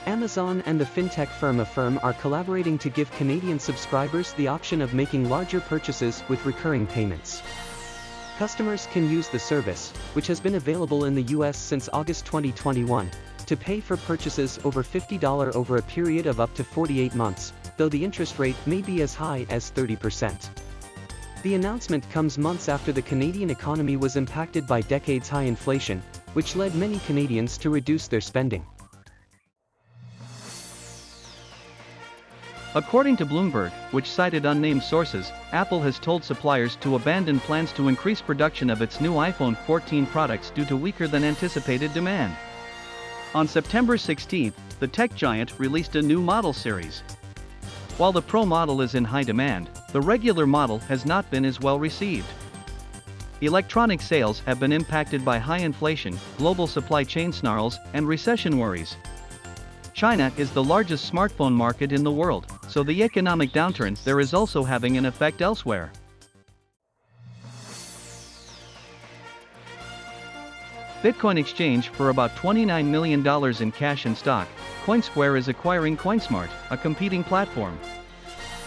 Amazon and the fintech firm Affirm are collaborating to give Canadian subscribers the option of making larger purchases with recurring payments. Customers can use the service, which has been available in the US since August 2021, to pay for purchases over $50 over a period of up to 48 months, though the interest rate may be as high as 30%. The announcement comes months after the Canadian economy was impacted by decades-high inflation, which led many Canadians to reduce their spending. According to Bloomberg, which cited unnamed sources, Apple has told suppliers to abandon plans to increase production of its new iPhone 14 products due to weaker than anticipated demand. On September 16, the tech giant released a new model series. While the Pro model is in high demand, the regular model has not been as well received. Electronic sales have been impacted by high inflation, global supply chain snarls, and recession worries. China is the largest smartphone market in the world, so the economic downturn there is also having an effect elsewhere. Bitcoin exchange for about $29 million in cash and stock, Coinsquare is acquiring Coinsmart, a competing platform.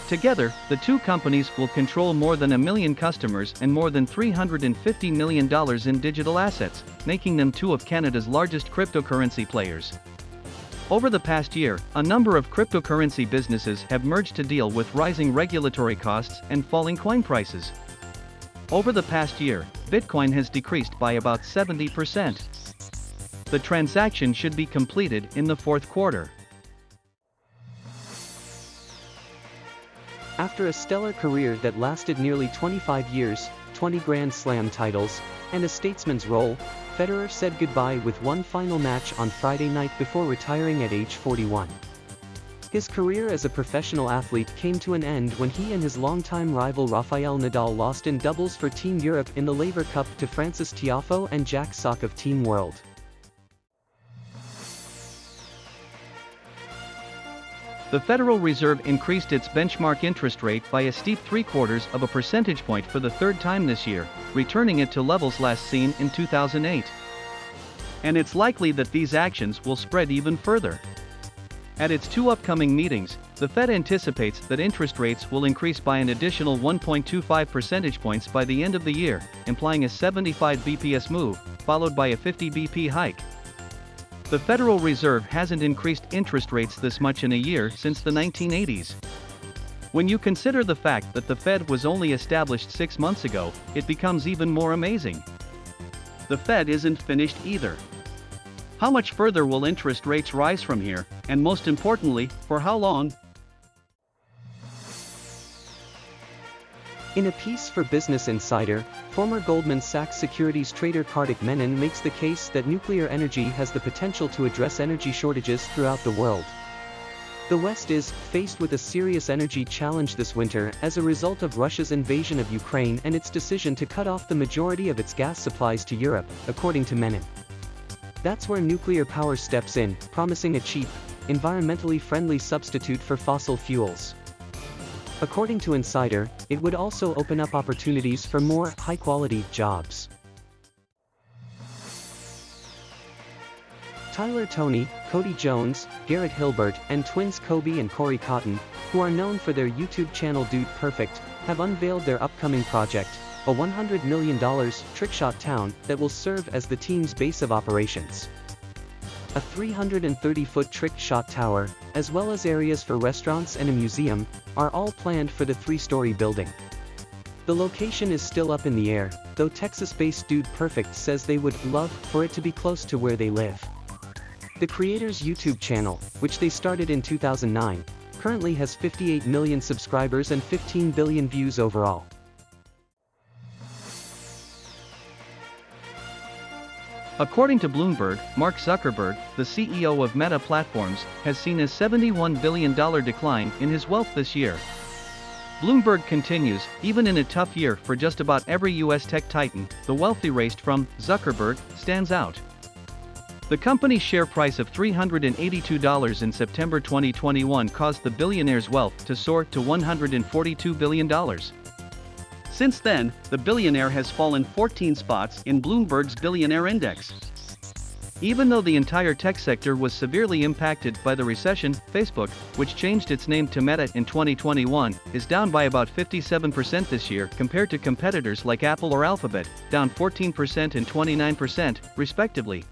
Together, the two companies will control more than 1 million customers and more than $350 million in digital assets, making them two of Canada's largest cryptocurrency players. Over the past year, a number of cryptocurrency businesses have merged to deal with rising regulatory costs and falling coin prices. Over the past year, Bitcoin has decreased by about 70%. The transaction should be completed in the fourth quarter. After a stellar career that lasted nearly 25 years, 20 Grand Slam titles, and a statesman's role, Federer said goodbye with one final match on Friday night before retiring at age 41. His career as a professional athlete came to an end when he and his longtime rival Rafael Nadal lost in doubles for Team Europe in the Laver Cup to Frances Tiafoe and Jack Sock of Team World. The Federal Reserve increased its benchmark interest rate by a steep 0.75 of a percentage point for the third time this year, returning it to levels last seen in 2008. And it's likely that these actions will spread even further. At its two upcoming meetings, the Fed anticipates that interest rates will increase by an additional 1.25 percentage points by the end of the year, implying a 75 bps move, followed by a 50 bp hike. The Federal Reserve hasn't increased interest rates this much in a year since the 1980s. When you consider the fact that the Fed was only established 6 months ago, it becomes even more amazing. The Fed isn't finished either. How much further will interest rates rise from here, and most importantly, for how long? In a piece for Business Insider, former Goldman Sachs securities trader Kartik Menon makes the case that nuclear energy has the potential to address energy shortages throughout the world. The West is faced with a serious energy challenge this winter as a result of Russia's invasion of Ukraine and its decision to cut off the majority of its gas supplies to Europe, according to Menon. That's where nuclear power steps in, promising a cheap, environmentally friendly substitute for fossil fuels. According to Insider, it would also open up opportunities for more high-quality jobs. Tyler Toney, Cody Jones, Garrett Hilbert, and twins Kobe and Corey Cotton, who are known for their YouTube channel Dude Perfect, have unveiled their upcoming project, a $100 million trickshot town that will serve as the team's base of operations. A 330-foot trick shot tower, as well as areas for restaurants and a museum, are all planned for the 3-story building. The location is still up in the air, though Texas-based Dude Perfect says they would love for it to be close to where they live. The creator's YouTube channel, which they started in 2009, currently has 58 million subscribers and 15 billion views overall. According to Bloomberg, Mark Zuckerberg, the CEO of Meta Platforms, has seen a $71 billion decline in his wealth this year. Bloomberg continues, even in a tough year for just about every US tech titan, the wealth erased from Zuckerberg stands out. The company's share price of $382 in September 2021 caused the billionaire's wealth to soar to $142 billion. Since then, the billionaire has fallen 14 spots in Bloomberg's billionaire index. Even though the entire tech sector was severely impacted by the recession, Facebook, which changed its name to Meta in 2021, is down by about 57% this year compared to competitors like Apple or Alphabet, down 14% and 29%, respectively.